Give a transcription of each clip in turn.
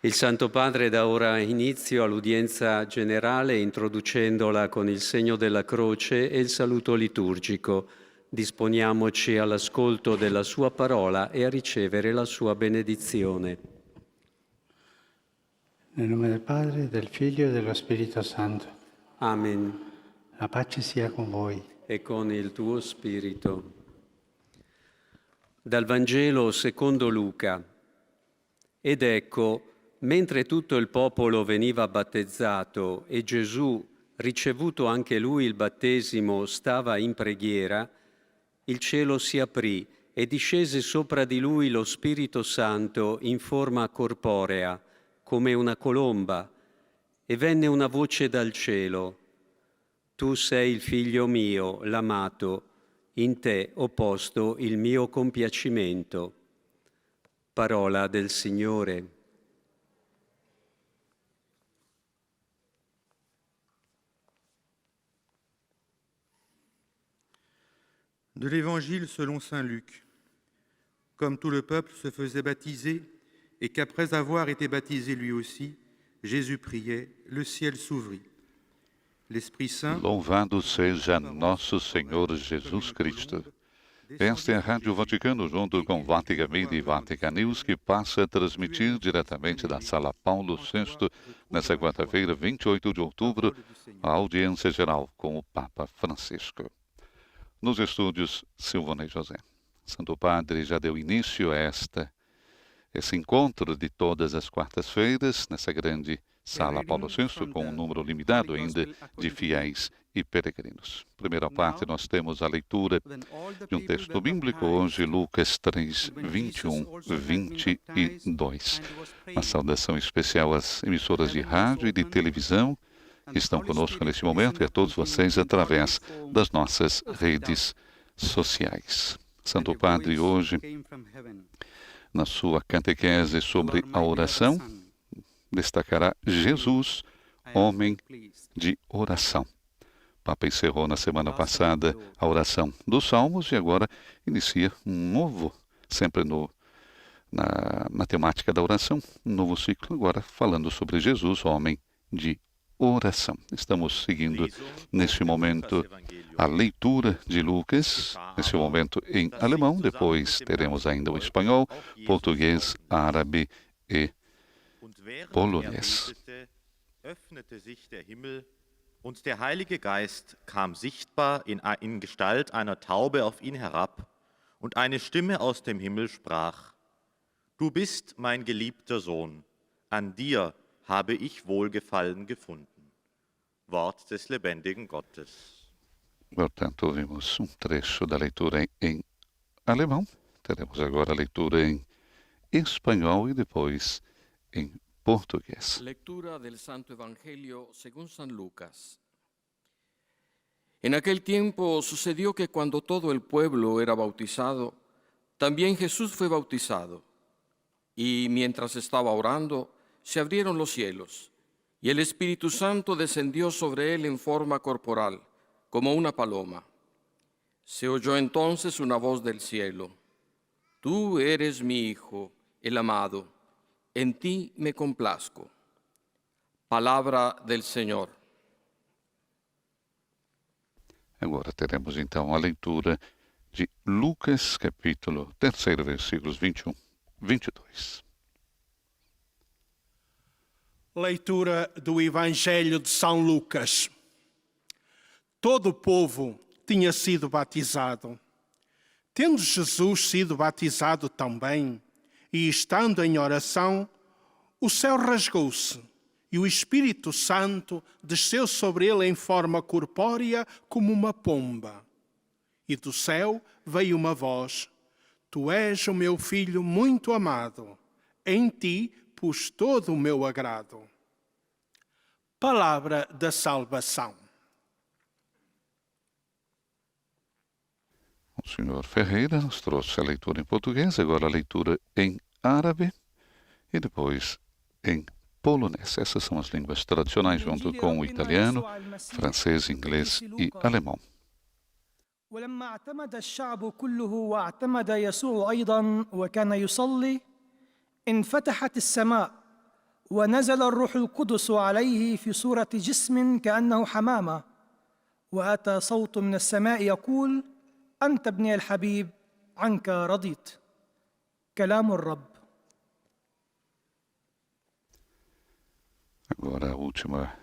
Il Santo Padre dà ora inizio all'udienza generale introducendola con il segno della croce e il saluto liturgico. Disponiamoci all'ascolto della sua parola e a ricevere la sua benedizione. Nel nome del Padre, del Figlio e dello Spirito Santo. Amen. La pace sia con voi. E con il tuo spirito. Dal Vangelo secondo Luca. Ed ecco, mentre tutto il popolo veniva battezzato e Gesù, ricevuto anche lui il battesimo, stava in preghiera, il cielo si aprì e discese sopra di lui lo Spirito Santo in forma corporea, come una colomba, e venne una voce dal cielo: «Tu sei il figlio mio, l'amato, in te ho posto il mio compiacimento». Parola del Signore. De l'Évangile selon saint Luc. Comme tout le peuple se faisait baptiser, et qu'après avoir été baptisé lui aussi, Jésus priait, le ciel s'ouvrit. L'Esprit Saint... Louvado seja nosso Senhor Jesus Cristo. Esta é a Rádio Vaticano, junto com Vatican Media e Vatican News, que passa a transmitir diretamente da Sala Paulo VI, nesta quarta-feira, 28 de outubro, a audiência geral com o Papa Francisco. Nos estúdios, Silvonei José. Santo Padre já deu início a esse encontro de todas as quartas-feiras, nessa grande Sala Paulo VI, com um número limitado ainda de fiéis e peregrinos. Primeira parte, nós temos a leitura de um texto bíblico, hoje Lucas 3, 21, 22. Uma saudação especial às emissoras de rádio e de televisão que estão conosco neste momento e a todos vocês através das nossas redes sociais. Santo Padre, hoje, na sua catequese sobre a oração, destacará Jesus, homem de oração. O Papa encerrou na semana passada a oração dos Salmos e agora inicia um novo, sempre na temática da oração, um novo ciclo, agora falando sobre Jesus, homem de oração. Estamos seguindo neste momento a leitura de Lucas, nesse momento em alemão, depois teremos ainda o espanhol, português, árabe e polonês. Öffnete sich der Himmel und der Heilige Geist kam sichtbar in Gestalt einer Taube auf ihn herab, und eine Stimme aus dem Himmel sprach: Du bist mein geliebter Sohn, an dir habe ich Wohlgefallen gefunden. Wort des lebendigen Gottes. Portanto, ouvimos trecho da leitura em alemão, teremos agora a leitura em espanhol e depois em portugués. Lectura del Santo Evangelio según San Lucas. En aquel tiempo sucedió que cuando todo el pueblo era bautizado, también Jesús fue bautizado. Y mientras estaba orando, se abrieron los cielos, y el Espíritu Santo descendió sobre él en forma corporal, como una paloma. Se oyó entonces una voz del cielo: Tú eres mi Hijo, el amado. En ti me complazco. Palabra del Senhor. Agora teremos então a leitura de Lucas, capítulo 3, versículos 21, 22. Leitura do Evangelho de São Lucas. Todo o povo tinha sido batizado. Tendo Jesus sido batizado também, e estando em oração, o céu rasgou-se, e o Espírito Santo desceu sobre ele em forma corpórea como uma pomba. E do céu veio uma voz: Tu és o meu filho muito amado, em ti pus todo o meu agrado. Palavra da salvação. O senhor Ferreira nos trouxe a leitura em português, agora a leitura em árabe e depois em polonês. Essas são as línguas tradicionais, junto com o italiano, francês, inglês e alemão. ولما اعتمد الشعب كله واعتمد يسوع أيضا وكان يصلي انفتحت السماء ونزل الروح القدس عليه في صورة جسم كأنه حمامة وأتى صوت من السماء يقول أنت ابني الحبيب عنك رضيت. كلام الرب. Agora a última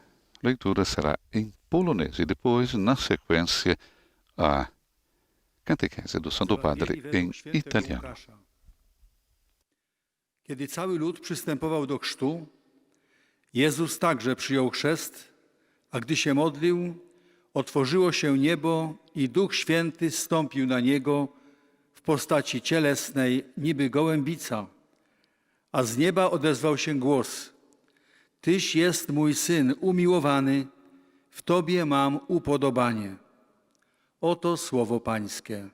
leitura será em polonês e depois, na sequência, a catequese do Santo Padre em italiano. Kiedy cały lud przystępował do chrztu, Jezus także przyjął chrzest, a gdy się modlił, otworzyło się niebo i Duch Święty zstąpił na Niego w postaci cielesnej, niby gołębica, a z nieba odezwał się głos: Tyś jest mój Syn umiłowany, w Tobie mam upodobanie. Oto słowo Pańskie.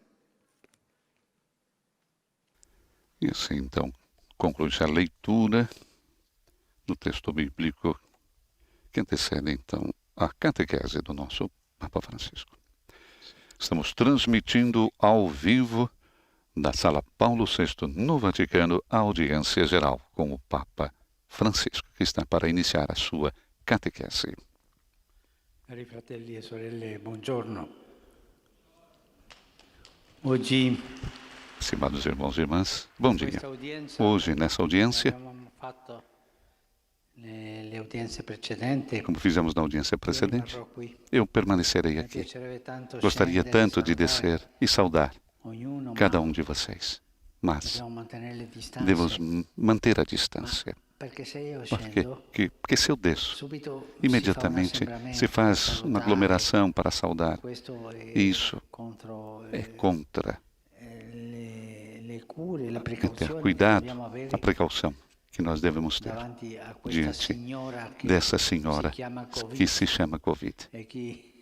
E assim, então, conclui-se a leitura do texto bíblico que antecede, então, a catequese do nosso Papa Francisco. Estamos transmitindo ao vivo da Sala Paulo VI no Vaticano a audiência geral com o Papa Francisco, que está para iniciar a sua catequese. Cari fratelli e sorelle, buongiorno. Oggi, Estimados irmãos e irmãs, bom dia. questa udienza, Hoje, nessa audiência, abbiamo fatto le udienze precedenti, como fizemos na audiência io precedente, rimarrò qui. eu permanecerei Mi aqui. piacerebbe tanto Gostaria scendere e tanto de salutare descer e saudar ognuno, cada ma um de vocês, mas dobbiamo mantenere le distanze, devemos manter a distância. perché se io Porque, scendo, porque se eu desço, subito imediatamente si fa un assembramento se faz per uma salutare. aglomeração para saudar. Questo è Isso contro é contra le cure, le o ter precauzioni che cuidado, dobbiamo avere a precaução que nós devemos ter davanti a questa diante signora che dessa si senhora chiama Covid que se chama Covid e che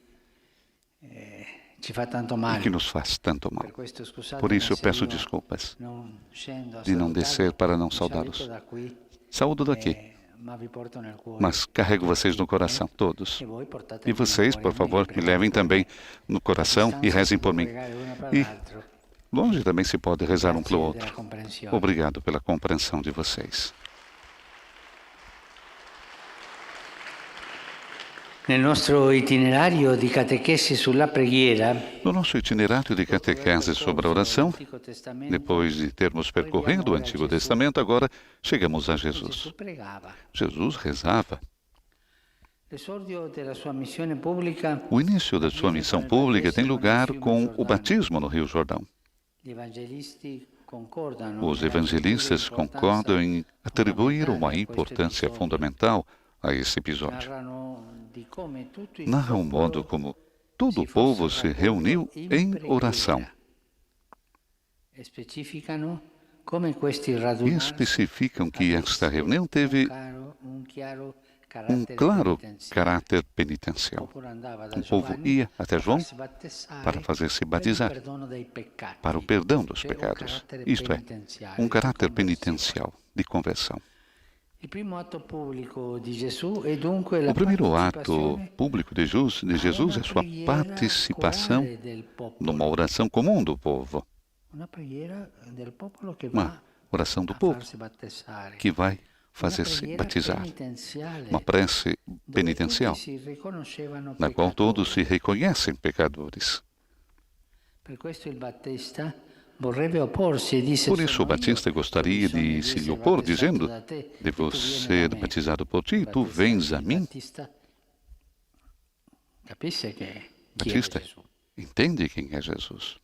ci fa tanto e male. que nos faz tanto mal. Per questo scusate, Por isso eu se peço io desculpas non scendo a de não salutarvi, descer para não vi saudá-los. saluto da qui, Saúdo daqui, ma vi porto nel cuore. mas carrego vocês no coração, todos. E voi portatemi E nel vocês, cuore por a me, favor, me pregate levem per me. também no coração e Distanza rezem si por può mim. pregare uno per E l'altro. longe também se pode rezar um pelo Grazie della outro. comprensione. Obrigado pela compreensão de vocês. Nel nostro itinerario di catechesi sulla preghiera, No nosso itinerário de catequese sobre a oração, Antico Testamento, depois de termos percorrido o Antigo Testamento, agora chegamos a Jesus. Gesù pregava. Jesus rezava. L'esordio della sua missione pubblica, O início da sua missão pública tem lugar com o batismo no Rio Jordão. gli evangelisti concordano Os nell'attribuire evangelistas importanza concordam em atribuir uma fondamentale a questo importância episodio. fundamental a esse episódio. Narrano di come tutto il Narra o popolo modo como todo o si povo fosse se raccolto reuniu in em preghiera. oração E specificano come questi e radunarsi especificam que esta reunião avessero teve un chiaro um carattere claro penitenziale. caráter Il penitencial. popolo andava da O povo Giovanni ia até a João farsi battezzare para fazer-se per il batizar perdono dei peccati. para o perdão dos Cioè, un pecados. carattere Isto é, penitenziale um di caráter conversione. penitencial de conversão. Il primo atto pubblico di Gesù è dunque la O primeiro ato partecipazione público de Jesus é sua participação corale del popolo. numa oração comum do povo, Una preghiera del popolo che uma va oração do a povo farsi battezzare. que vai Una fazer-se preghiera batizar, penitenziale, uma prece dove penitencial, tutti si riconoscevano na qual todos se peccatori. reconhecem pecadores. Per questo il Battista vorrebbe opporsi e disse: Por isso o "Sono io Batista che ho gostaria bisogno de di se lhe essere opor, battezzato dizendo: da te, e tu devo vieni ser da me." batizado por ti, Il tu Battista- vens a il mim. Battista capisce che chi Batista è Gesù. entende quem é Jesus.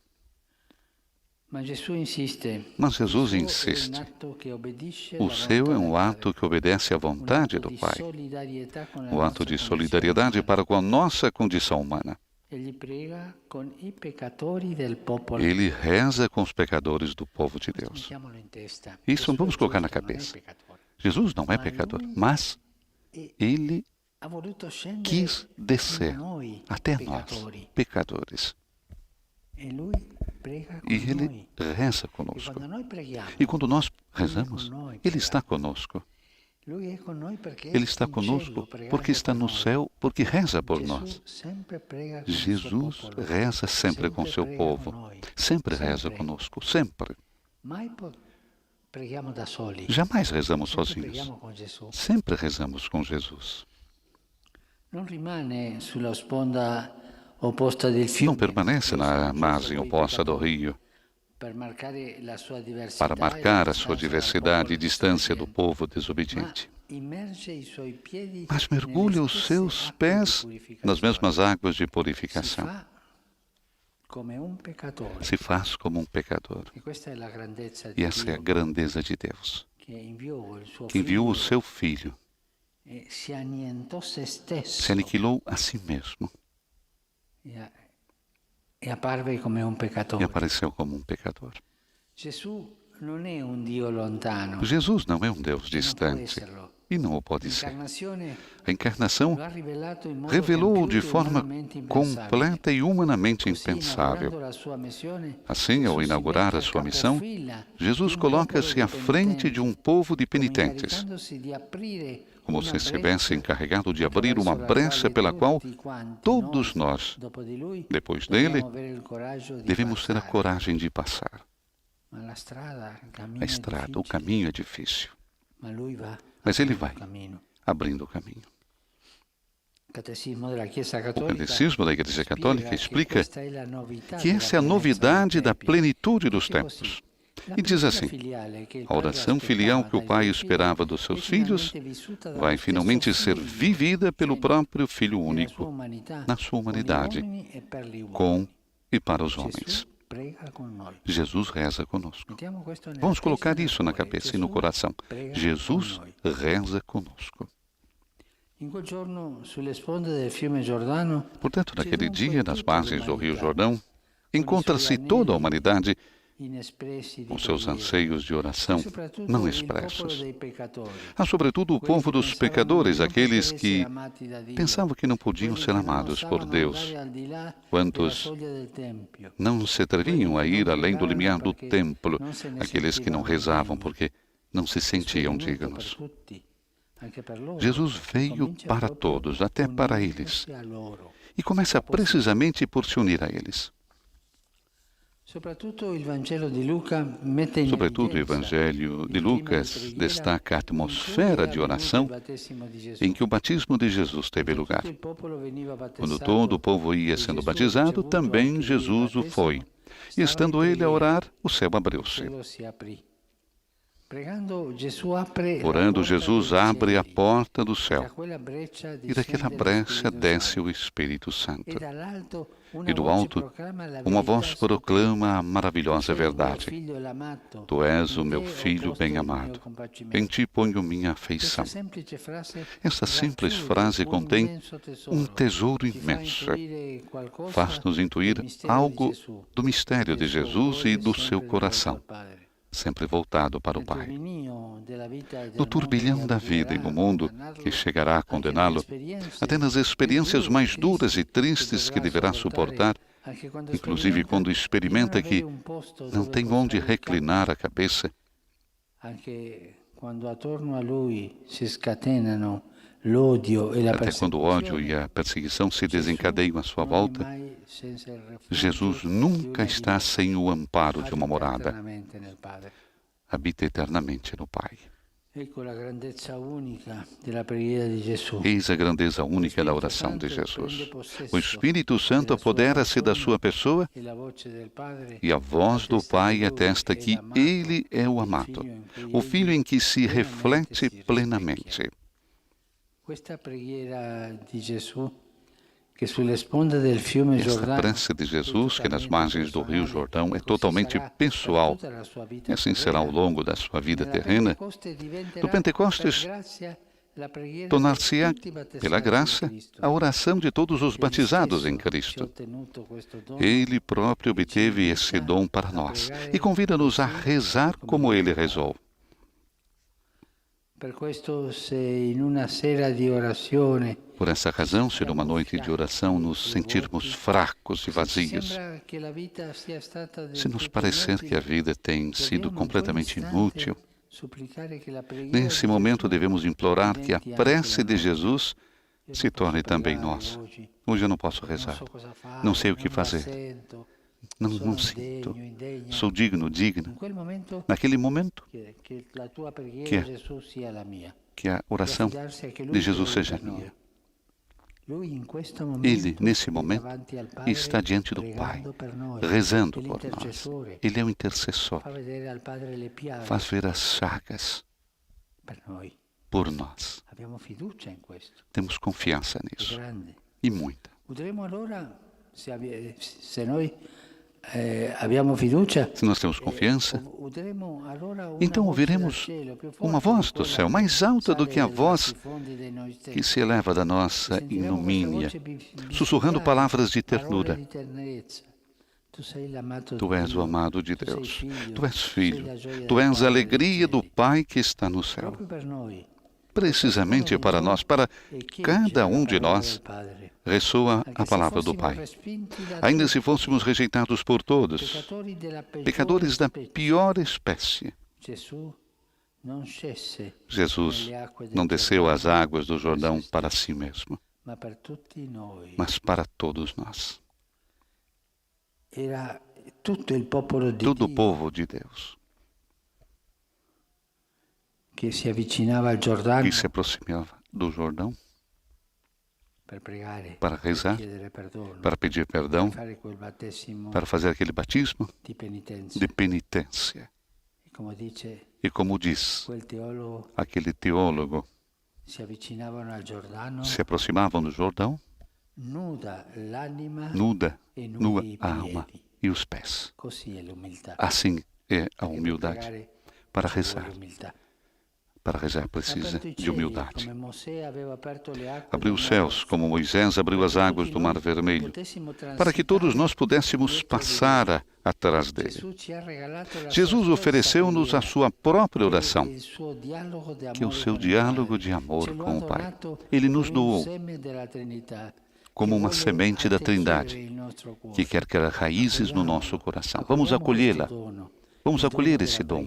Ma Gesù insiste. Mas Jesus Il suo è un insiste. atto che obbedisce O alla seu volontà é um del Padre. ato que obedece à Un vontade atto do di Pai, solidarietà con la o ato nostra de condizione solidariedade umana. para com a nossa condição humana. Egli prega con i peccatori del popolo. Ele reza com os pecadores do povo de Deus. Mettiamolo in testa. Isso Gesù vamos è colocar na giusto, non è cabeça. peccatore. Jesus não é Ma pecador, lui mas è- ele ha voluto scendere quis descer fino a noi, até nós, peccatori. pecadores. E lui prega con E ele noi. reza E conosco. quando noi preghiamo, E quando nós rezamos, Lui é con noi, ele está conosco. lui è con noi perché Ele está in conosco cielo pregando porque está per no noi. céu, porque reza por Gesù nós. sempre prega con il suo Jesus popolo. reza sempre com seu prega povo. con noi. Sempre reza Sempre. conosco, sempre. Mai Preghiamo da soli. Jamais rezamos Sempre sozinhos. preghiamo con Gesù. Sempre rezamos com Jesus. Non rimane sulla sponda opposta del Não fiume. permanece na margem oposta do rio Per marcare la sua diversità para e marcar a distanza sua dal diversidade e popolo distância do disobbediente. povo desobediente. Ma immerge i suoi piedi Mas nelle mergulha os stesse seus acque di pés purificazione. nas mesmas águas de Si purificação. fa come un peccatore. Se faz como um pecador. E questa è la grandezza E di essa é a Dio, grandeza de Deus, che inviò il suo que enviou o figlio seu Filho, e si annientò se stesso se aniquilou a si mesmo e apparve come un e peccatore. apareceu como um pecador. Gesù non è un Dio lontano, Jesus não é um Deus non può distante esserlo. e não o pode ser. L'incarnazione A encarnação lo ha rivelato in modo revelou de compiuto e forma umanamente impensabile. completa e humanamente Così, impensável. inaugurando la sua missione, Assim, ao Gesù si inaugurar mette a a sua missão, capofila Jesus di un coloca-se popolo à di frente de um povo de come penitentes, incaricandosi di aprire como una se estivesse breccia encarregado de abrir attraverso uma la brecha quale pela qual tutti quanti todos noi, nós, dopo di lui, depois dobbiamo dele, avere il coraggio di devemos ter a passare. coragem de passar. Ma la strada, il cammino A è estrada, o difficile, caminho é difícil, ma lui va mas ele aprendo vai il cammino. abrindo o caminho. Il Catecismo della Chiesa O Cattolica Catecismo da Igreja Católica explica questa è la novità que essa é a della novidade da pienezza dei tempi. plenitude dos Dice così, tempos. la E diz preghiera assim: filiale che il a padre oração filial que o aspettava pai dai suoi esperava figli dos seus è filhos finalmente vissuta dallo vai stesso finalmente ser Figlio vivida pelo próprio Filho nella sua único, umanità, na sua con gli humanidade, uomini e per gli uomini. com e para os homens. Gesù prega con noi. Jesus reza conosco. Mettiamo questo nella Vamos colocar testa e nel isso na cuore. cabeça e no Gesù coração. prega Jesus con noi. reza conosco. In quel giorno, sulle sponde del fiume Giordano, Portanto, naquele Gesù dia, incontra nas tutta margens do Rio l'umanità, Jordão, encontra-se toda a humanidade inespressi di com seus preghiera, anseios de oração e soprattutto não il expressos. popolo dei peccatori, Há, sobretudo, o quelli povo che dos pensavano pecadores, di non aqueles poter que essere amati da Dio, pensavam que não podiam quelli ser che non amados por osavano Deus, andare al di là della quantos soglia del Tempio, não se atreviam a ir além do limiar do templo, non se ne aqueles que não sentivano rezavam degni. porque não se Gesù è sentiam venuto per dignos. tutti, anche per loro. Jesus veio Comincia para proprio todos, até para eles, unendosi a loro. e começa precisamente por se unir a eles. Soprattutto il Vangelo di Luca mette in Sobretudo, o evidenza Evangelho de il clima Lucas di preghiera destaca a in cui atmosfera è de avvenuto oração il battesimo di Gesù. em que o batismo de Jesus teve Quando lugar. tutto il popolo veniva Quando battezzato todo o povo ia e sendo Gesù batizado, ricevuto também anche lui il Jesus o foi. battesimo, E stava estando in ele a preghiera. orar, o céu Il abriu-se. cielo si aprì. Pregando, Gesù apre la Orando, porta Jesus dei abre a cieli. porta do Da céu. quella breccia E daquela discende lo brecha Spirito desce Santo. o Espírito E Santo. dall'alto una E do voce alto, proclama la uma verità voz proclama a maravilhosa verdade. Tu és o meu filho bem-amado. Em ti ponho minha afeição. Esta simples frase contém um tesouro imenso. Faz-nos intuir algo do mistério de Jesus e do seu coração, sempre voltado para o Pai. No turbilhão da vida e do mundo que chegará a condená-lo, até nas experiências mais duras e tristes que deverá suportar, inclusive quando experimenta que não tem onde reclinar a cabeça, Anche quando attorno a lui si scatenano l'odio e la até quando o ódio e a perseguição se desencadeiam à sua volta, Jesus nunca está sem o amparo de uma morada. Habita eternamente no Pai. Ecco la grandezza unica della preghiera di Gesù. Eis a grandeza única da oração de Jesus. O Espírito Santo apodera-se da sua pessoa E la voce del Padre e a voz do Pai atesta que Ele é o amado, o Filho em que se reflete plenamente. Questa preghiera di Gesù che sulle sponde del fiume Esta Giordano prece de Jesus, que nas margens do Rio Jordão é totalmente pessoal, e assim será ao longo da sua vida terrena, no Pentecostes tornar-se-á, pela graça, a oração de todos os batizados em Cristo. Ele próprio obteve esse dom para nós e convida-nos a rezar como ele rezou. Per questo, se in una sera di orazione Por essa razão, se numa noite de oração nos sentirmos fracos e vazios, sembra che la vita sia stata del se nos tutto parecer que a inutile, vida tem sido dobbiamo completamente in quell'istante inútil, supplicare che la preghiera nesse di momento Gesù devemos implorar que a diventi prece anche de la nostra. Jesus Io se non posso torne também pregare nossa. oggi, Hoje eu não posso non rezar, so cosa fare, não sei o que non la fazer, sento. não sinto. Sou digno, digna. Naquele momento, que a oração de Jesus seja minha. Ele, nesse momento, está diante do Pai, rezando por nós. Ele é o intercessor. Faz ver as chagas por nós. Temos confiança nisso. E muita. Se nós temos confiança, então ouviremos uma voz do céu mais alta do que a voz que se eleva da nossa ignomínia, sussurrando palavras de ternura. Tu és o amado de Deus, tu és filho, tu és a alegria do Pai que está no céu. Precisamente para nós, para cada um de nós, ressoa a palavra do Pai. Ainda se fôssemos rejeitados por todos, pecadores da pior espécie, Jesus não desceu as águas do Jordão para si mesmo, mas para todos nós. Todo o povo de Deus que se aproximava do Jordão para rezar, para pedir perdão, para fazer aquele batismo de penitência. E como diz aquele teólogo, se aproximavam do Jordão, nua a alma e os pés. Assim é a humildade. Para rezar precisa de humildade. Abriu os céus, como Moisés abriu as águas do Mar Vermelho, para que todos nós pudéssemos passar atrás dele. Jesus ofereceu-nos a sua própria oração, que é o seu diálogo de amor com o Pai. Ele nos doou como uma semente da Trindade, que quer criar raízes no nosso coração. Vamos acolhê-la. Vamos acolher esse dom,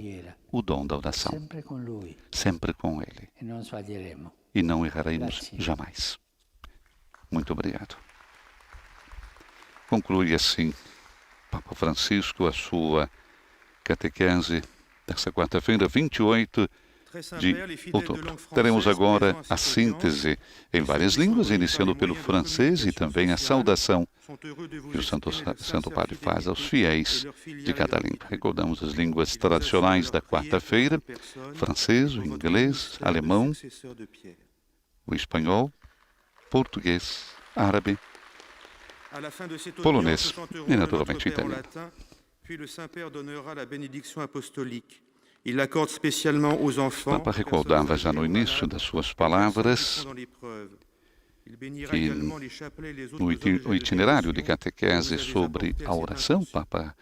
o dom da oração, sempre com Ele. E não erraremos jamais. Muito obrigado. Conclui assim Papa Francisco a sua catequese desta quarta-feira, 28 de outubro. Teremos agora a síntese em várias línguas, iniciando pelo francês e também a saudação que o Santo Padre faz aos fiéis de cada língua. Recordamos as línguas tradicionais da quarta-feira: francês, o inglês, alemão, o espanhol, português, árabe, polonês e, naturalmente, italiano. O Papa recordava já no início das suas palavras que no itinerário de catequese sobre a oração, o Papa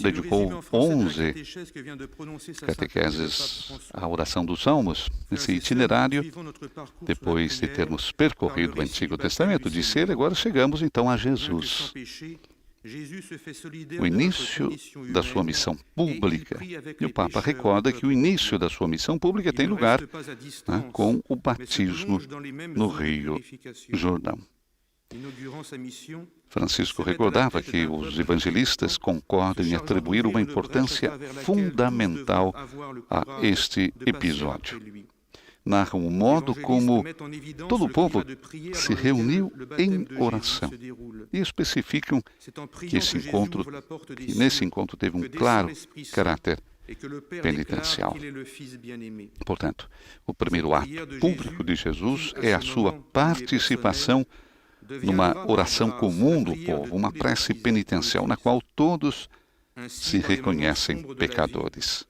dedicou 11 catequeses à oração dos Salmos. Nesse itinerário, depois de termos percorrido o Antigo Testamento, disse ele, agora chegamos então a Jesus. O início da sua missão pública. E o Papa recorda que o início da sua missão pública tem lugar com o batismo no Rio Jordão. Francisco recordava que os evangelistas concordam em atribuir uma importância fundamental a este episódio. Narram o modo como todo o povo se reuniu em oração e especificam que nesse encontro teve um claro caráter penitencial. Portanto, o primeiro ato público de Jesus é a sua participação numa oração comum do povo, uma prece penitencial na qual todos se reconhecem pecadores.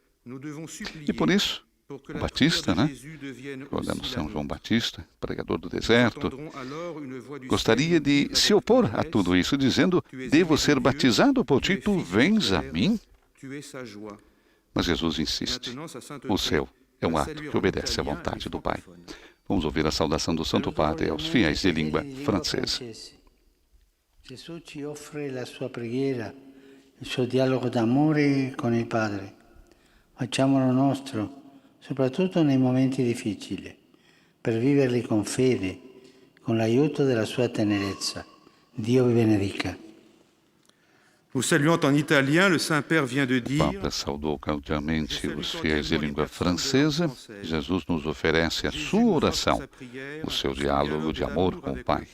E por isso, o Batista, recordamos São João Batista, pregador do deserto, gostaria de se opor a tudo isso, dizendo, devo ser batizado por ti, tu vens a mim? Mas Jesus insiste, o céu é um ato que obedece à vontade do Pai. Vamos ouvir a saudação do Santo Padre aos fiéis de língua francesa. Jesus ci offre la sua preghiera, il suo dialogo d'amore con il Padre. Facciamolo nostro, soprattutto nei momenti difficili, per viverli con fede, con l'aiuto della sua tenerezza. Dio vi benedica. Nous saluant en italien, le Saint-Père vient de O dire Papa saudou cordialmente os fiéis de língua francesa. Jesus nos oferece a sua oração, o seu diálogo de amor com o Pai.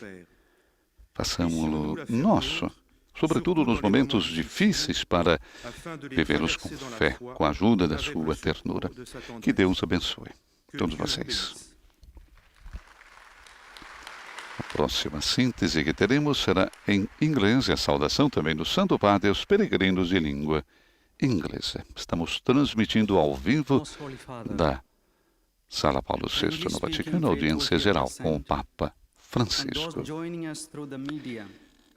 Façamos-lo nosso, sobretudo nos momentos difíceis, para vivê-los com fé, com a ajuda da sua ternura. Que Deus abençoe todos vocês. A próxima síntese que teremos será em inglês e a saudação também do Santo Padre aos peregrinos de língua inglesa. Estamos transmitindo ao vivo da Sala Paulo VI no Vaticano, audiência geral com o Papa Francisco.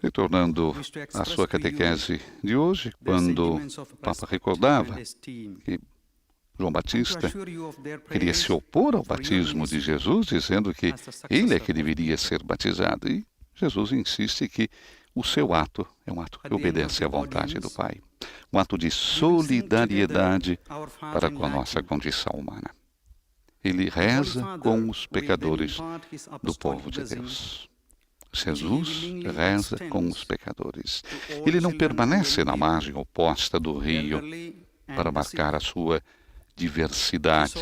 Retornando à sua catequese de hoje, quando o Papa recordava que João Batista queria se opor ao batismo de Jesus, dizendo que ele é que deveria ser batizado. E Jesus insiste que o seu ato é um ato que obedece à vontade do Pai. Um ato de solidariedade para com a nossa condição humana. Ele reza com os pecadores do povo de Deus. Jesus reza com os pecadores. Ele não permanece na margem oposta do rio para marcar a sua diversidade,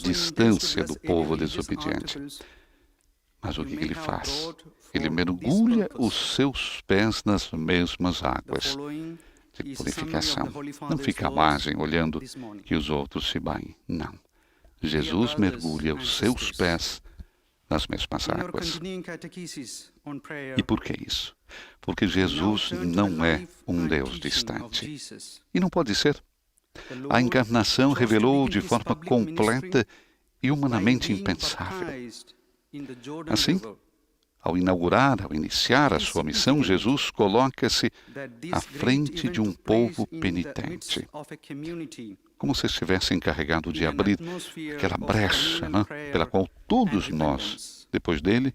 distância do povo desobediente. Mas o que ele faz? Ele mergulha os seus pés nas mesmas águas de purificação. Não fica à margem olhando que os outros se banhem. Não. Jesus mergulha os seus pés nas mesmas águas. E por que isso? Porque Jesus não é um Deus distante. E não pode ser. A encarnação revelou de forma completa e humanamente impensável. Assim, ao iniciar a sua missão, Jesus coloca-se à frente de um povo penitente, como se estivesse encarregado de abrir aquela brecha, pela qual todos nós, depois dele,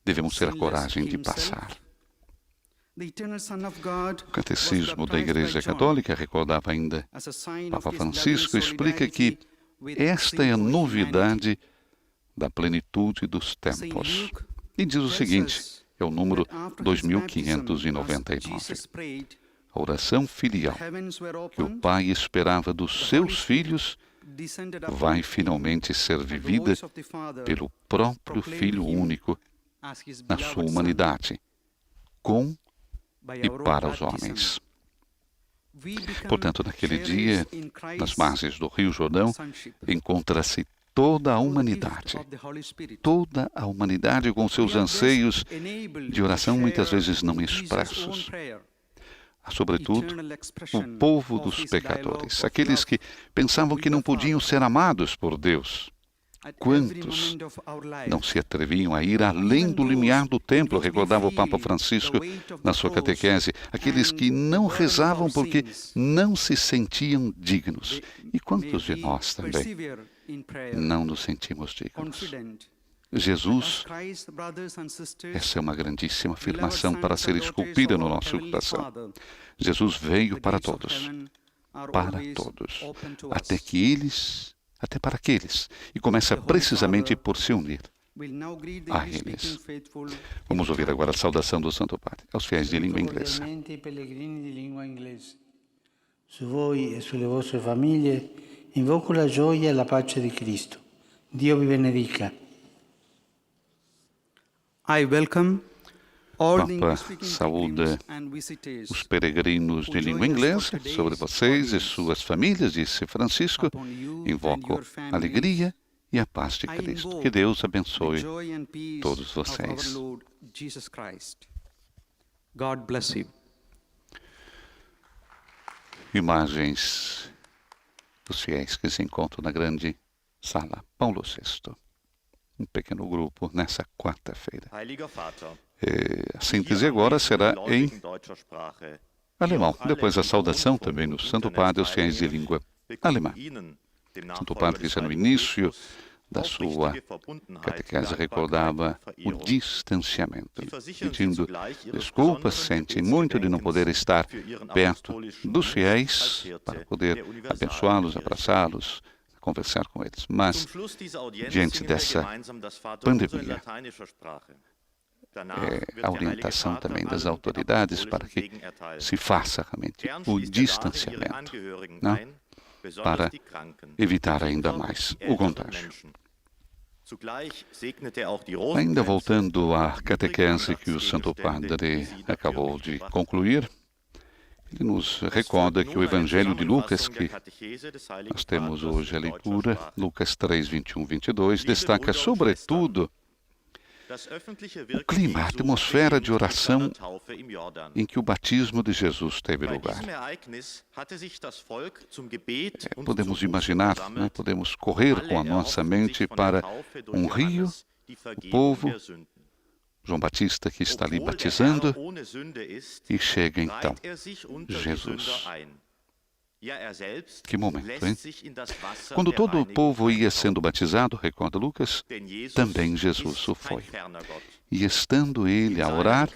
devemos ter a coragem de passar. O Catecismo da Igreja Católica recordava ainda, Papa Francisco explica que esta é a novidade da plenitude dos tempos. E diz o seguinte, é o número 2599. A oração filial que o Pai esperava dos seus filhos vai finalmente ser vivida pelo próprio Filho único na sua humanidade, com e para os homens. Portanto, naquele dia, nas margens do Rio Jordão, encontra-se toda a humanidade com seus anseios de oração muitas vezes não expressos. Sobretudo, o povo dos pecadores, aqueles que pensavam que não podiam ser amados por Deus. Quantos não se atreviam a ir além do limiar do templo, recordava o Papa Francisco na sua catequese, aqueles que não rezavam porque não se sentiam dignos. E quantos de nós também não nos sentimos dignos? Jesus, essa é uma grandíssima afirmação para ser esculpida no nosso coração. Jesus veio para todos, até para aqueles, e começa precisamente por se unir a eles. Vamos ouvir agora a saudação do Santo Padre aos fiéis de língua inglesa. Su voi e sulle vostre famiglie invoco la gioia e la pace di Cristo. Dio vi benedica. I welcome Papa saúda os peregrinos de língua inglesa, sobre vocês e suas famílias, disse Francisco. Invoco a alegria e a paz de Cristo. Que Deus abençoe todos vocês. God bless you. Imagens dos fiéis que se encontram na grande sala Paulo VI. Um pequeno grupo nessa quarta-feira. A síntese agora será em alemão. Depois a saudação também no Santo Padre aos fiéis de língua alemã. Santo Padre, que já no início da sua catequese recordava o distanciamento, pedindo desculpas, sente muito de não poder estar perto dos fiéis para poder abençoá-los, abraçá-los, conversar com eles. Mas, diante dessa pandemia, a orientação também das autoridades para que se faça realmente o distanciamento, né? Para evitar ainda mais o contágio. Ainda voltando à catequese que o Santo Padre acabou de concluir, ele nos recorda que o Evangelho de Lucas, que nós temos hoje a leitura, Lucas 3, 21, 22, destaca sobretudo o clima, a atmosfera de oração em que o batismo de Jesus teve lugar. Podemos imaginar, né? Podemos correr com a nossa mente para um rio, o povo, João Batista que está ali batizando, e chega então Jesus. Que momento, hein? Quando todo o povo ia sendo batizado, recorda Lucas, também Jesus o foi. E estando ele a orar,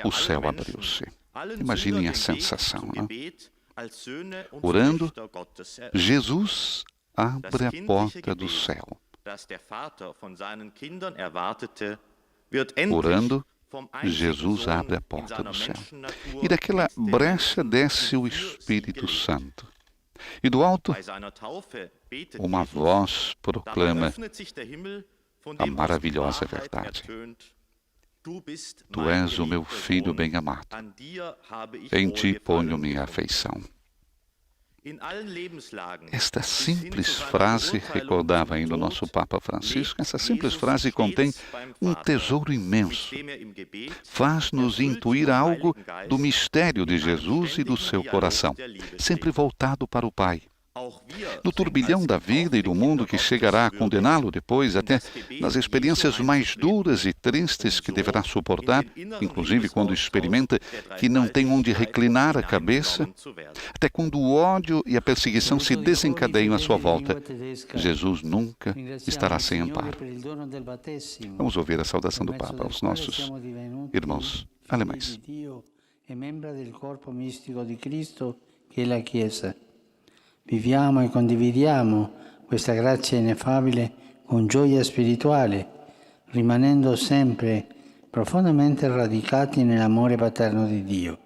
o céu abriu-se. Imaginem a sensação, né? Orando, Jesus abre a porta do céu. Orando, Jesus abre a porta do céu. E daquela brecha desce o Espírito Santo. E do alto, uma voz proclama a maravilhosa verdade. Tu és o meu filho bem-amado. Em ti ponho minha afeição. Esta simples frase, recordava ainda o nosso Papa Francisco, essa simples frase contém um tesouro imenso. Faz-nos intuir algo do mistério de Jesus e do seu coração, sempre voltado para o Pai. No turbilhão da vida e do mundo que chegará a condená-lo depois, até nas experiências mais duras e tristes que deverá suportar, inclusive quando experimenta que não tem onde reclinar a cabeça, até quando o ódio e a perseguição se desencadeiam à sua volta, Jesus nunca estará sem amparo. Vamos ouvir a saudação do Papa aos nossos irmãos alemães. Viviamo e condividiamo questa grazia ineffabile con gioia spirituale, rimanendo sempre profondamente radicati nell'amore paterno di Dio.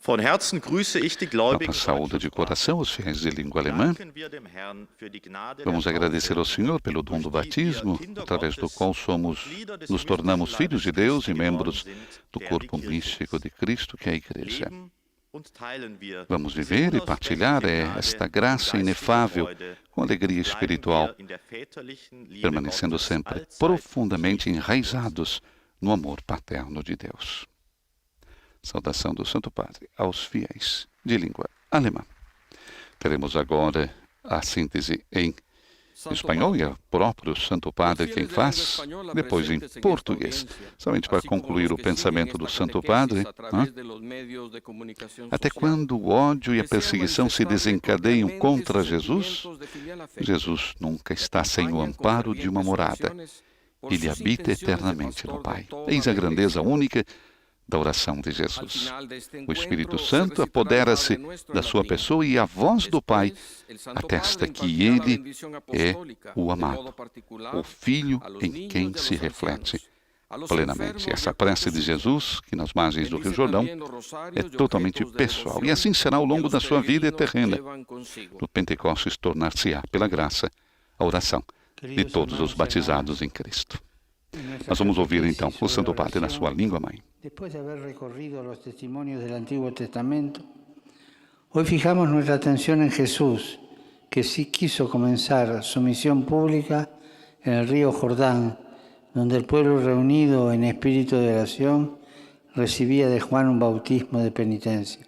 Von Herzen grüße ich die Gläubigen. Saúde de coração os fiéis de língua alemã. Vamos agradecer ao Senhor pelo dom do batismo, através do qual nos tornamos filhos de Deus e membros do corpo místico de Cristo, que é a Igreja. Vamos viver e partilhar esta graça inefável com alegria espiritual, permanecendo sempre profundamente enraizados no amor paterno de Deus. Saudação do Santo Padre aos fiéis de língua alemã. Teremos agora a síntese em espanhol, e é o próprio Santo Padre quem faz, depois em português. Somente para concluir o pensamento do Santo Padre, até quando o ódio e a perseguição se desencadeiam contra Jesus, Jesus nunca está sem o amparo de uma morada. Ele habita eternamente no Pai. Eis a grandeza única da oração de Jesus. O Espírito Santo apodera-se da sua pessoa e a voz do Pai atesta que ele é o amado, o Filho em quem se reflete plenamente. Essa prece de Jesus, que nas margens do Rio Jordão, é totalmente pessoal. E assim será ao longo da sua vida terrena. No Pentecostes tornar-se-á, pela graça, a oração de todos os batizados em Cristo. Nós vamos ouvir então o Santo Padre na sua língua mãe. Después de haber recorrido los testimonios del Antiguo Testamento, hoy fijamos nuestra atención en Jesús, que sí quiso comenzar su misión pública en el río Jordán, donde el pueblo reunido en espíritu de oración recibía de Juan un bautismo de penitencia.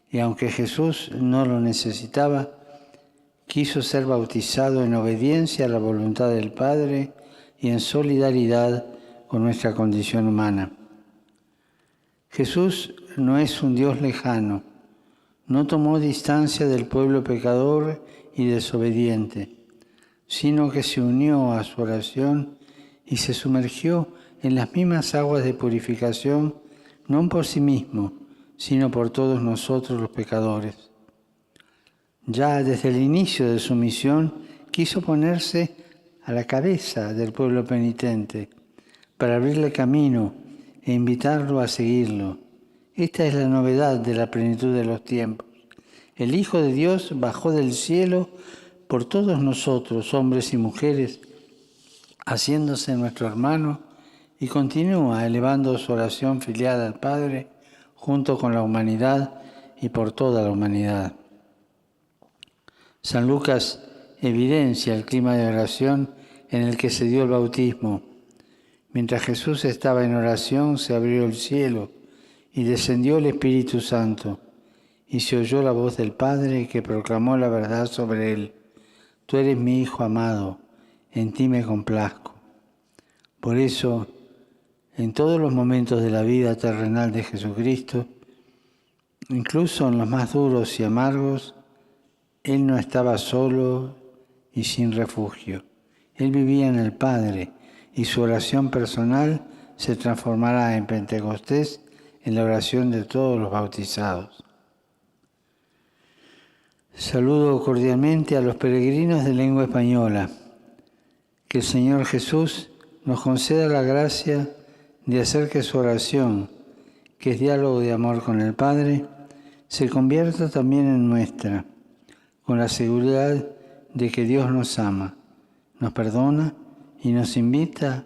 Y aunque Jesús no lo necesitaba, quiso ser bautizado en obediencia a la voluntad del Padre y en solidaridad con nuestra condición humana. Jesús no es un Dios lejano, no tomó distancia del pueblo pecador y desobediente, sino que se unió a su oración y se sumergió en las mismas aguas de purificación, no por sí mismo, sino por todos nosotros los pecadores. Ya desde el inicio de su misión quiso ponerse a la cabeza del pueblo penitente, para abrirle camino e invitarlo a seguirlo. Esta es la novedad de la plenitud de los tiempos. El Hijo de Dios bajó del cielo por todos nosotros, hombres y mujeres, haciéndose nuestro hermano, y continúa elevando su oración filial al Padre junto con la humanidad y por toda la humanidad. San Lucas evidencia el clima de oración en el que se dio el bautismo. Mientras Jesús estaba en oración, se abrió el cielo y descendió el Espíritu Santo, y se oyó la voz del Padre que proclamó la verdad sobre él. Tú eres mi Hijo amado, en ti me complazco. Por eso, en todos los momentos de la vida terrenal de Jesucristo, incluso en los más duros y amargos, Él no estaba solo y sin refugio. Él vivía en el Padre, y su oración personal se transformará en Pentecostés en la oración de todos los bautizados. Saludo cordialmente a los peregrinos de lengua española. Que el Señor Jesús nos conceda la gracia de hacer que su oración, que es diálogo de amor con el Padre, se convierta también en nuestra, con la seguridad de que Dios nos ama, nos perdona y nos invita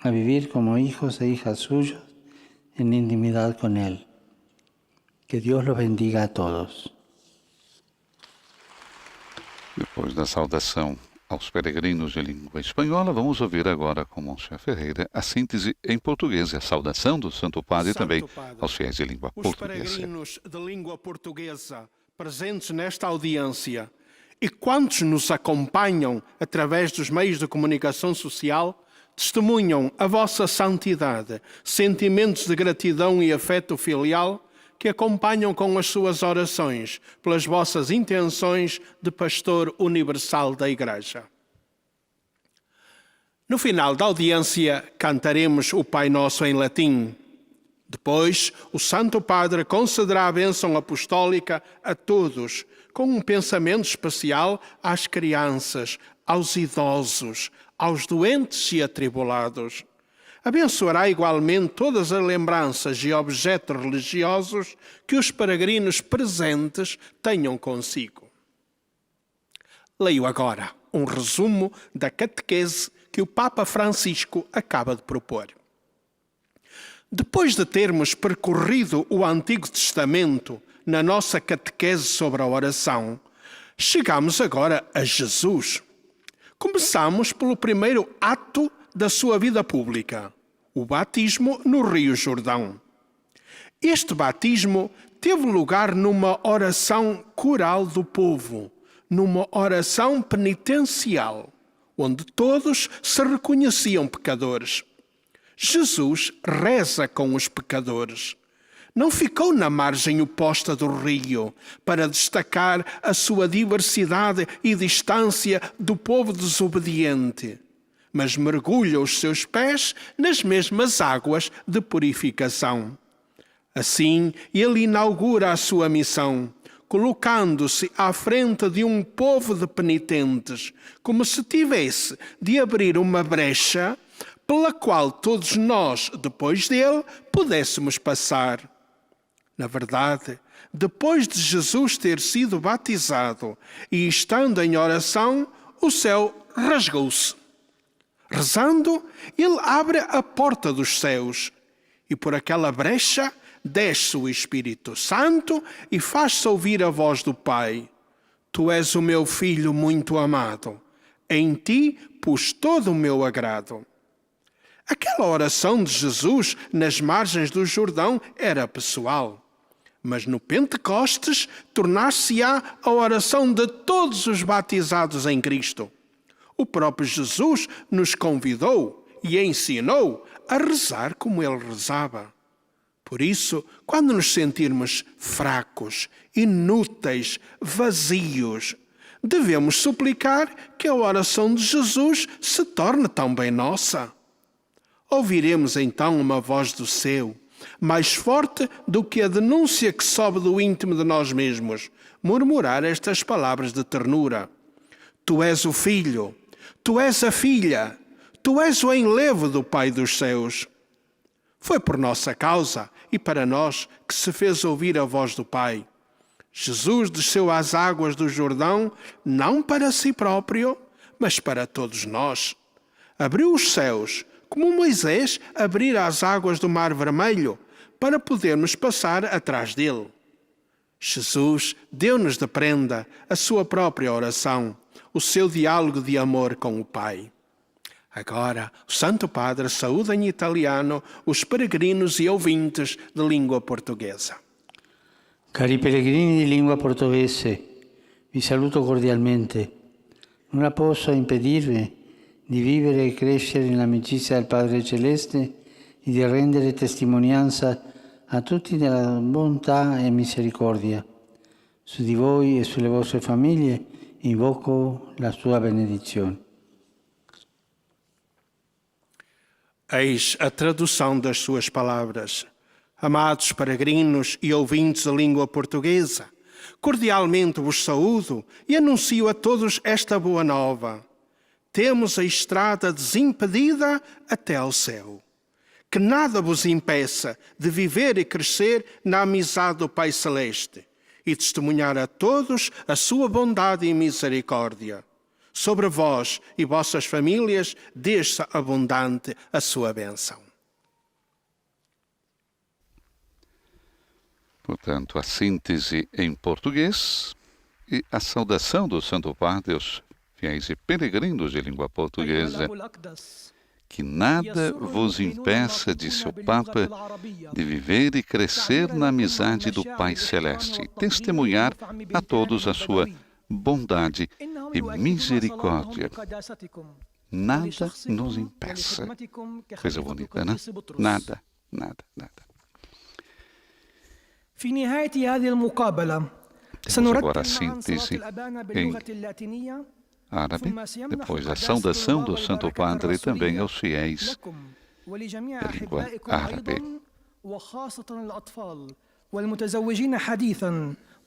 a vivir como hijos e hijas suyos en intimidad con Él. Que Dios los bendiga a todos. Depois da saudação aos peregrinos de língua espanhola, vamos ouvir agora com Monsenhor Ferreira a síntese em português e a saudação do Santo Padre também aos fiéis de língua portuguesa. Os peregrinos de língua portuguesa presentes nesta audiência e quantos nos acompanham através dos meios de comunicação social testemunham a vossa santidade, sentimentos de gratidão e afeto filial que acompanham com as suas orações pelas vossas intenções de pastor universal da Igreja. No final da audiência, cantaremos o Pai Nosso em latim. Depois, o Santo Padre concederá a bênção apostólica a todos, com um pensamento especial às crianças, aos idosos, aos doentes e atribulados. Abençoará igualmente todas as lembranças e objetos religiosos que os peregrinos presentes tenham consigo. Leio agora um resumo da catequese que o Papa Francisco acaba de propor. Depois de termos percorrido o Antigo Testamento na nossa catequese sobre a oração, chegamos agora a Jesus. Começamos pelo primeiro ato da sua vida pública, o batismo no Rio Jordão. Este batismo teve lugar numa oração coral do povo, numa oração penitencial, onde todos se reconheciam pecadores. Jesus reza com os pecadores. Não ficou na margem oposta do rio para destacar a sua diversidade e distância do povo desobediente, mas mergulha os seus pés nas mesmas águas de purificação. Assim, ele inaugura a sua missão, colocando-se à frente de um povo de penitentes, como se tivesse de abrir uma brecha pela qual todos nós, depois dele, pudéssemos passar. Na verdade, depois de Jesus ter sido batizado e estando em oração, o céu rasgou-se. Rezando, ele abre a porta dos céus e por aquela brecha desce o Espírito Santo e faz-se ouvir a voz do Pai. Tu és o meu Filho muito amado. Em ti pus todo o meu agrado. Aquela oração de Jesus nas margens do Jordão era pessoal, mas no Pentecostes tornar-se-á a oração de todos os batizados em Cristo. O próprio Jesus nos convidou e ensinou a rezar como ele rezava. Por isso, quando nos sentirmos fracos, inúteis, vazios, devemos suplicar que a oração de Jesus se torne também nossa. Ouviremos então uma voz do céu, mais forte do que a denúncia que sobe do íntimo de nós mesmos, murmurar estas palavras de ternura. Tu és o filho, tu és a filha, Tu és o enlevo do Pai dos céus. Foi por nossa causa e para nós que se fez ouvir a voz do Pai. Jesus desceu às águas do Jordão, não para si próprio, mas para todos nós. Abriu os céus, como Moisés abrira as águas do Mar Vermelho, para podermos passar atrás dele. Jesus deu-nos de prenda a sua própria oração, o seu diálogo de amor com o Pai. Agora, o Santo Padre saúda em italiano os peregrinos e ouvintes de língua portuguesa. Cari pellegrini di lingua portoghese, vi saluto cordialmente. Nulla posso impedirvi di vivere e crescere nell'amicizia del Padre Celeste e di rendere testimonianza a tutti della bontà e misericordia. Su di voi e sulle vostre famiglie invoco la sua benedizione. Eis a tradução das suas palavras. Amados peregrinos e ouvintes da língua portuguesa, cordialmente vos saúdo e anuncio a todos esta boa nova. Temos a estrada desimpedida até ao céu. Que nada vos impeça de viver e crescer na amizade do Pai Celeste e testemunhar a todos a sua bondade e misericórdia. Sobre vós e vossas famílias desça abundante a sua bênção. Portanto, a síntese em português e a saudação do Santo Padre aos fiéis e peregrinos de língua portuguesa. Que nada vos impeça, disse o Papa, de viver e crescer na amizade do Pai Celeste e testemunhar a todos a sua bondade e misericórdia. Nada nos impeça. Coisa bonita, né? Nada, nada, nada. في نهاية هذه المقابلة Agora a síntese em árabe, depois a saudação do Santo Padre também aos fiéis da língua árabe.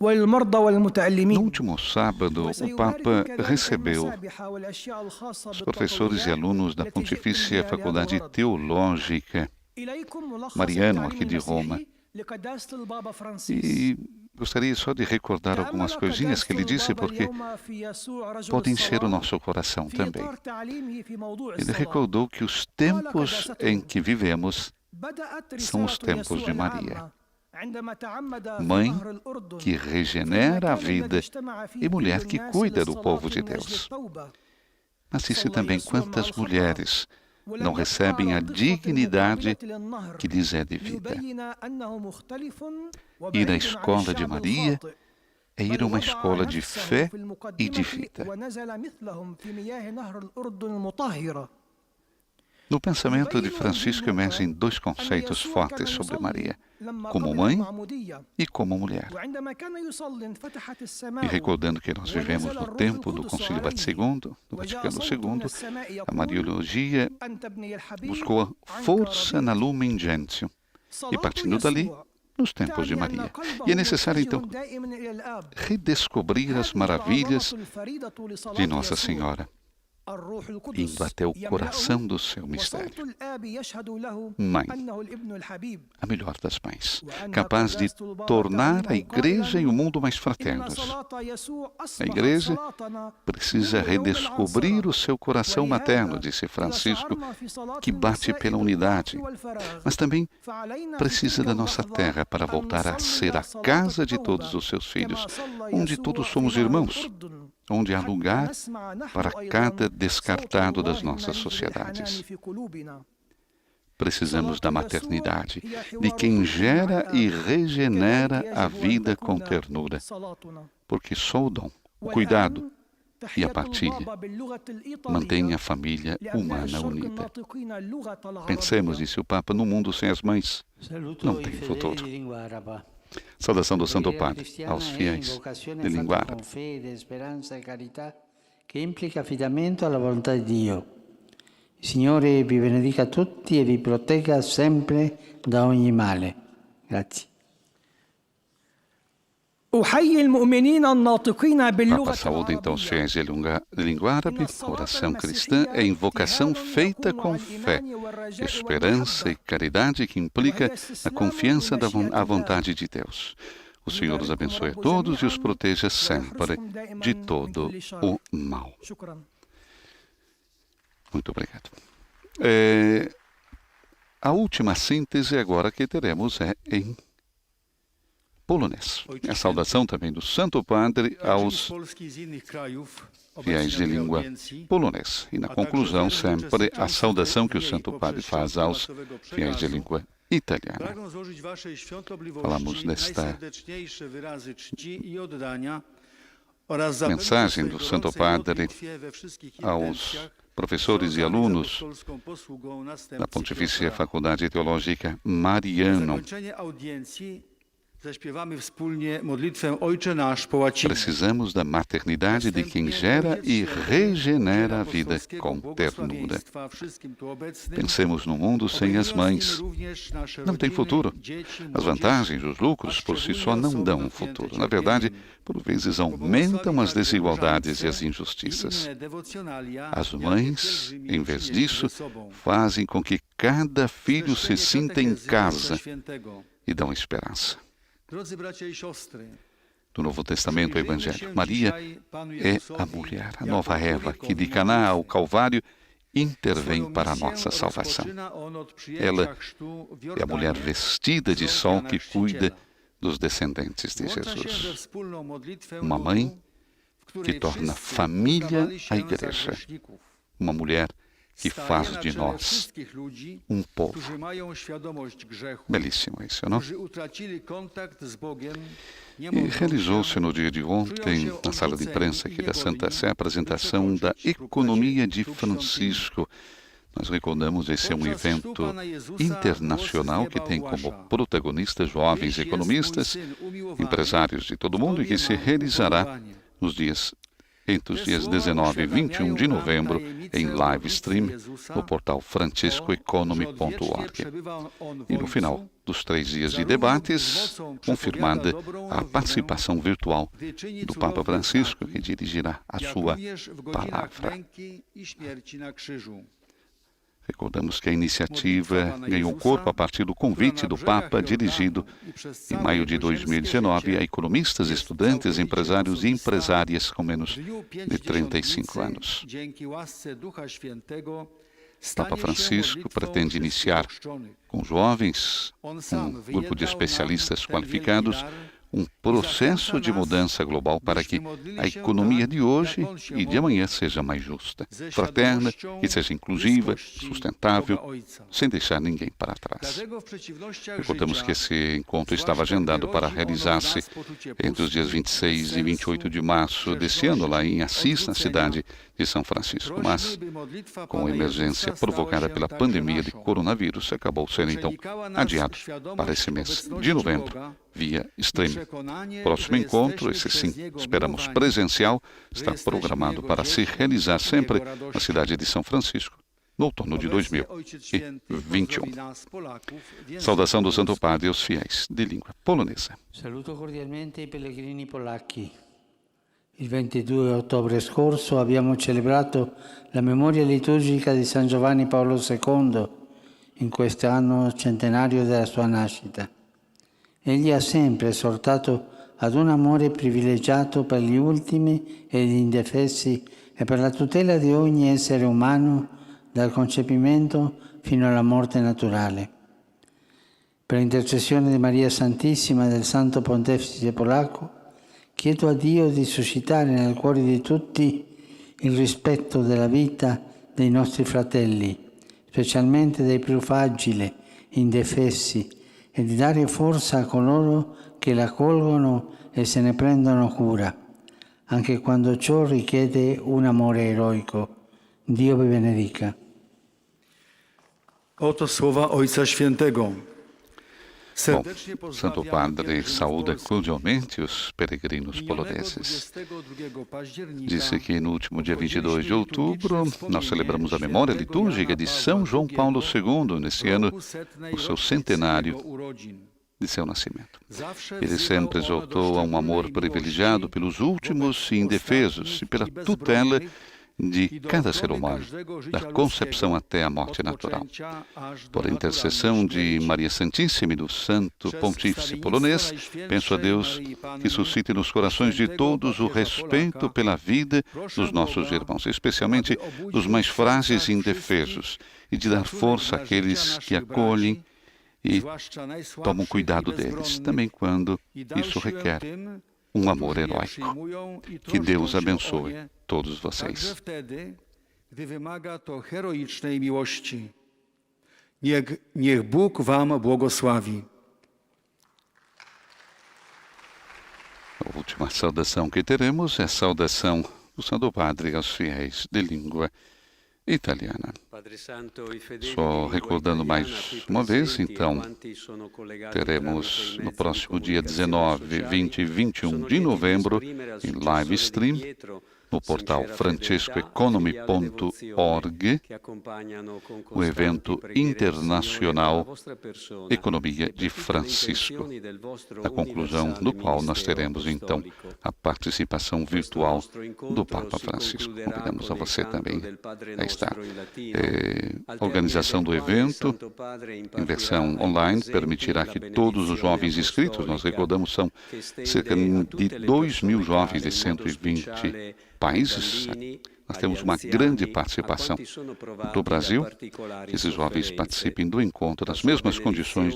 No último sábado, o Papa recebeu os professores e alunos da Pontifícia Faculdade Teológica Mariano, aqui de Roma. E gostaria só de recordar algumas coisinhas que ele disse, porque podem ser o nosso coração também. Ele recordou que os tempos em que vivemos são os tempos de Maria, mãe que regenera a vida e mulher que cuida do povo de Deus. Mas disse também quantas mulheres não recebem a dignidade que lhes é devida. Ir à escola de Maria é ir a uma escola de fé e de vida. No pensamento de Francisco emergem dois conceitos fortes sobre Maria, como mãe e como mulher. E recordando que nós vivemos no tempo do Concílio Vaticano II, a Mariologia buscou a força na Lumen Gentium, e partindo dali, nos tempos de Maria. E é necessário, então, redescobrir as maravilhas de Nossa Senhora, indo até o coração do seu mistério. Mãe, a melhor das mães, capaz de tornar a Igreja e o mundo mais fraternos. A Igreja precisa redescobrir o seu coração materno, disse Francisco, que bate pela unidade, mas também precisa da nossa terra para voltar a ser a casa de todos os seus filhos, onde todos somos irmãos, onde há lugar para cada descartado das nossas sociedades. Precisamos da maternidade, de quem gera e regenera a vida com ternura, porque só o dom, o cuidado e a partilha mantém a família humana unida. Pensemos, disse o Papa, no mundo sem as mães não tem futuro. Saudação do Santo Padre aos fiéis de língua árabe. Che implica affidamento alla volontà di Dio. Il Signore vi benedica tutti e vi protegga sempre da ogni male. Grazie. أحيي المؤمنين الناطقين Papa باللغة saúda então os العربية fiéis de língua árabe. A oração cristã é invocação feita com fé, esperança e caridade que implica a confiança à vontade de Deus. O Senhor os abençoe a todos e os proteja sempre de todo o mal. شكرا. Muito obrigado. A última síntese agora que teremos é em polonês. A saudação também do Santo Padre aos fiéis de língua polonesa. E na conclusão, sempre a saudação que o Santo Padre faz aos fiéis de língua italiana. Falamos desta mensagem do Santo Padre aos professores e alunos da Pontifícia Faculdade Teológica Mariano. Precisamos da maternidade de quem gera e regenera a vida com ternura. Pensemos no mundo sem as mães. Não tem futuro. As vantagens, os lucros por si só não dão um futuro. Na verdade, por vezes aumentam as desigualdades e as injustiças. As mães, em vez disso, fazem com que cada filho se sinta em casa e dão esperança. Do Novo Testamento, o Evangelho. Maria é a mulher, a nova Eva, que de Caná ao Calvário intervém para a nossa salvação. Ela é a mulher vestida de sol que cuida dos descendentes de Jesus. Uma mãe que torna família a igreja. Uma mulher que faz de nós um povo. Belíssimo isso, não? E realizou-se no dia de ontem, na sala de imprensa aqui da Santa Sé, a apresentação da Economia de Francisco. Nós recordamos, esse é um evento internacional que tem como protagonistas jovens economistas, empresários de todo o mundo e que se realizará entre os dias 19 e 21 de novembro, em live stream, no portal franciscoeconomy.org. E no final dos 3 dias de debates, confirmada a participação virtual do Papa Francisco, que dirigirá a sua palavra. Recordamos que a iniciativa ganhou corpo a partir do convite do Papa, dirigido em maio de 2019 a economistas, estudantes, empresários e empresárias com menos de 35 anos. Papa Francisco pretende iniciar com jovens, um grupo de especialistas qualificados, um processo de mudança global para que a economia de hoje e de amanhã seja mais justa, fraterna, que seja inclusiva, sustentável, sem deixar ninguém para trás. Recordamos que esse encontro estava agendado para realizar-se entre os dias 26 e 28 de março deste ano, lá em Assis, na cidade de São Francisco. Mas, com a emergência provocada pela pandemia de coronavírus, acabou sendo então adiado para esse mês de novembro, via streaming. Próximo encontro, esse sim, esperamos presencial, está programado para se realizar sempre na cidade de São Francisco, no outono de 2021. Saudação do Santo Padre aos fiéis de língua polonesa. Saluto cordialmente i pellegrini polacchi. Il 22 ottobre scorso abbiamo celebrato la memoria liturgica di San Giovanni Paolo II in questo anno centenario della sua nascita. Egli ha sempre esortato ad un amore privilegiato per gli ultimi e gli indefessi e per la tutela di ogni essere umano dal concepimento fino alla morte naturale. Per intercessione di Maria Santissima e del Santo Pontefice polacco, chiedo a Dio di suscitare nel cuore di tutti il rispetto della vita dei nostri fratelli, specialmente dei più fragili, indefessi, e di dare forza a coloro che la colgono e se ne prendono cura, anche quando ciò richiede un amore eroico. Dio vi benedica. Oto słowa Ojca Świętego. Bom, Santo Padre saúda cordialmente os peregrinos poloneses. Disse que no último dia 22 de outubro nós celebramos a memória litúrgica de São João Paulo II, nesse ano, o seu centenário de seu nascimento. Ele sempre exaltou a um amor privilegiado pelos últimos e indefesos e pela tutela de cada ser humano, da concepção até a morte natural. Por intercessão de Maria Santíssima e do Santo Pontífice polonês, penso a Deus que suscite nos corações de todos o respeito pela vida dos nossos irmãos, especialmente dos mais frágeis e indefesos, e de dar força àqueles que acolhem e tomam cuidado deles, também quando isso requer um amor heróico. Que Deus abençoe todos vocês. Niech Bóg wam błogosławi. A última saudação que teremos é a saudação do Santo Padre aos fiéis de língua italiana. Só recordando mais uma vez, então, teremos no próximo dia 19, 20 e 21 de novembro, em live stream, no portal francescoeconomy.org, o evento internacional Economia de Francisco, na conclusão do qual nós teremos, então, a participação virtual do Papa Francisco. Convidamos a você também a estar. A organização do evento, em versão online, permitirá que todos os jovens inscritos, nós recordamos, são cerca de 2.000 jovens de 120 países. Nós temos uma grande participação do Brasil. Esses jovens participem do encontro nas mesmas condições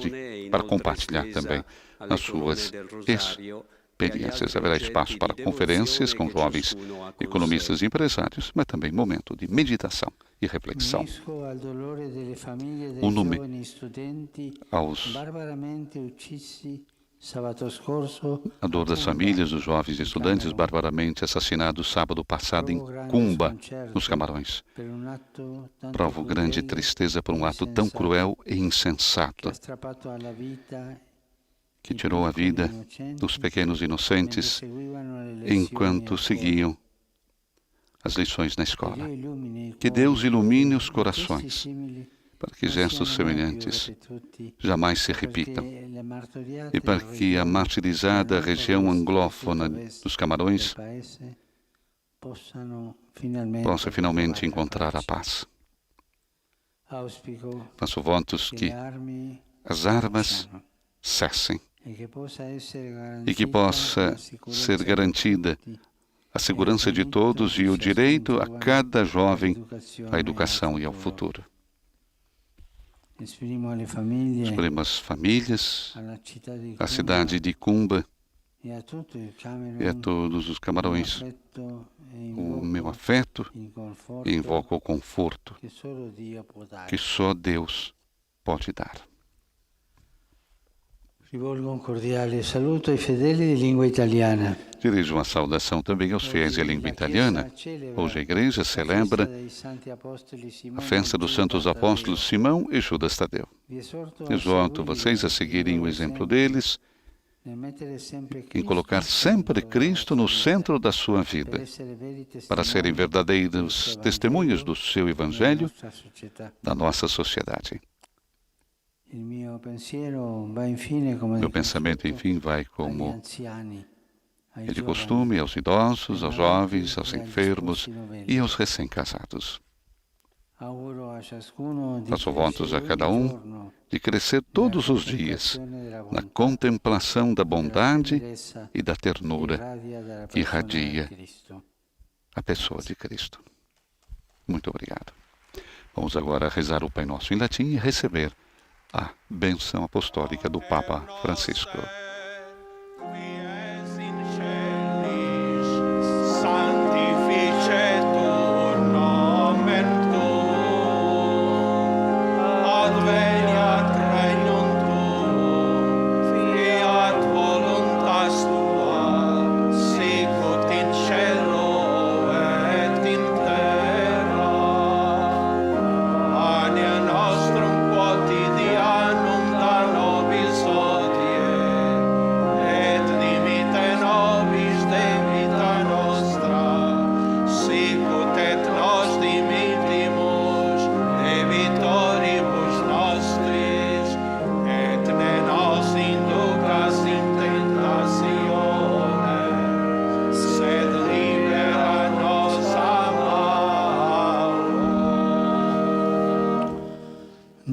para compartilhar também as suas experiências. Haverá espaço para conferências com jovens economistas e empresários, mas também momento de meditação e reflexão. Uno-me aos a dor das famílias dos jovens estudantes barbaramente assassinados sábado passado em Cumba, nos Camarões. Provo grande tristeza por um ato tão cruel e insensato que tirou a vida dos pequenos inocentes enquanto seguiam as lições na escola. Que Deus ilumine os corações para que gestos semelhantes jamais se repitam e para que a martirizada região anglófona dos Camarões possa finalmente encontrar a paz. Faço votos que as armas cessem e que possa ser garantida a segurança de todos e o direito a cada jovem à educação e ao futuro. Exprimo as famílias, a cidade de Cumba e a todos os Camarões o meu afeto e invoco o conforto que só Deus pode dar. Rivolgo un cordiale saluto ai fedeli di lingua italiana. Dirijo uma saudação também aos fiéis de língua italiana. Hoje a igreja celebra a festa dos santos apóstolos Simão e Judas Tadeu. Exorto vocês a seguirem o exemplo deles, em colocar sempre Cristo no centro da sua vida, para serem verdadeiros testemunhas do seu Evangelho da nossa sociedade. Meu pensamento, enfim, vai como é de costume aos idosos, aos jovens, aos enfermos e aos recém-casados. Faço votos a cada um de crescer todos os dias na contemplação da bondade e da ternura que irradia a pessoa de Cristo. Muito obrigado. Vamos agora rezar o Pai Nosso em latim e receber a bênção apostólica do Papa Francisco.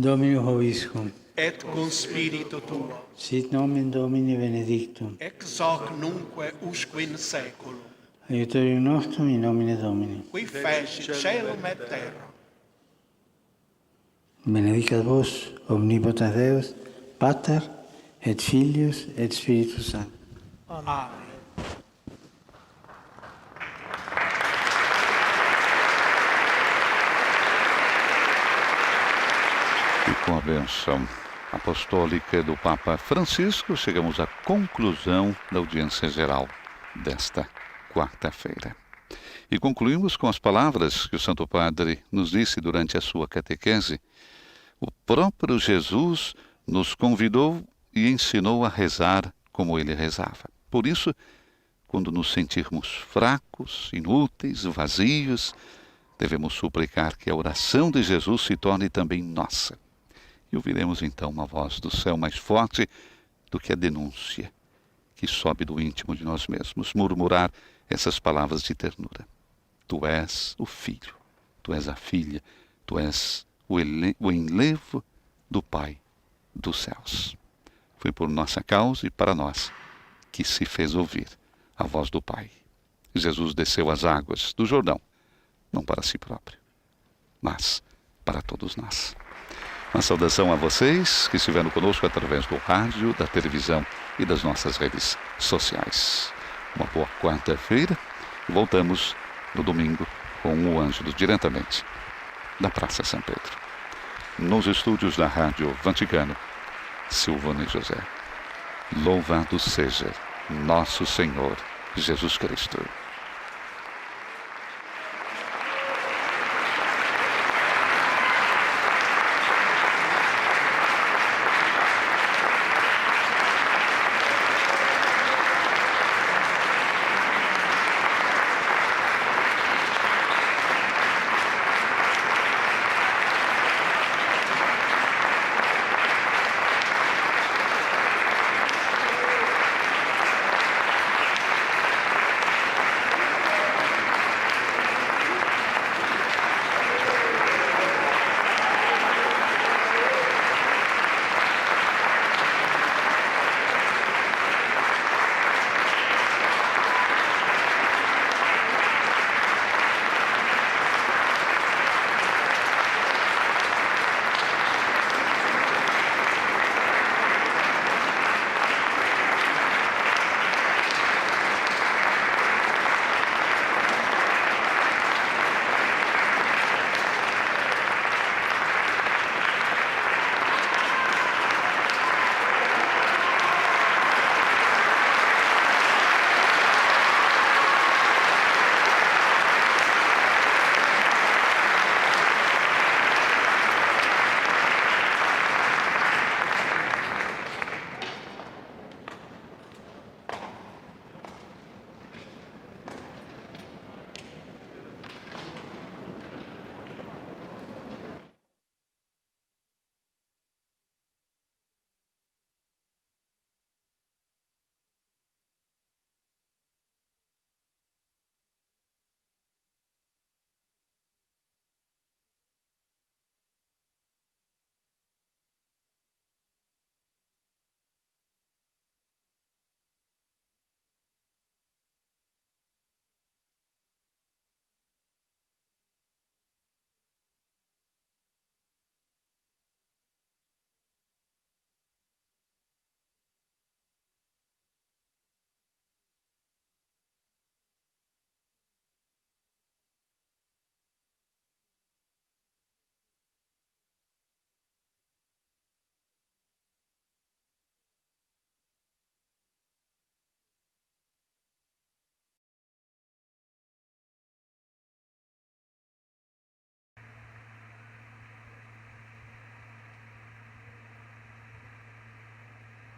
Dominus Hoviscum. Et cum spiritu tuo, Sit nomen Domini benedictum. ex hoc nunque usque in saeculum, Aiutorium nostrum in nomine Domini. qui fecit caelum et terra. Benedicat vos, omnipotens Deus, Pater, et Filius, et Spiritus Sanctus. Amen. E com a bênção apostólica do Papa Francisco, chegamos à conclusão da audiência geral desta quarta-feira. E concluímos com as palavras que o Santo Padre nos disse durante a sua catequese. O próprio Jesus nos convidou e ensinou a rezar como ele rezava. Por isso, quando nos sentirmos fracos, inúteis, vazios, devemos suplicar que a oração de Jesus se torne também nossa. E ouviremos então uma voz do céu mais forte do que a denúncia que sobe do íntimo de nós mesmos, murmurar essas palavras de ternura. Tu és o Filho, tu és a Filha, tu és o enlevo do Pai dos céus. Foi por nossa causa e para nós que se fez ouvir a voz do Pai. Jesus desceu as águas do Jordão, não para si próprio, mas para todos nós. Uma saudação a vocês que estiveram conosco através do rádio, da televisão e das nossas redes sociais. Uma boa quarta-feira e voltamos no domingo com o Ângelo diretamente da Praça São Pedro. Nos estúdios da Rádio Vaticano, Silvana e José. Louvado seja nosso Senhor Jesus Cristo.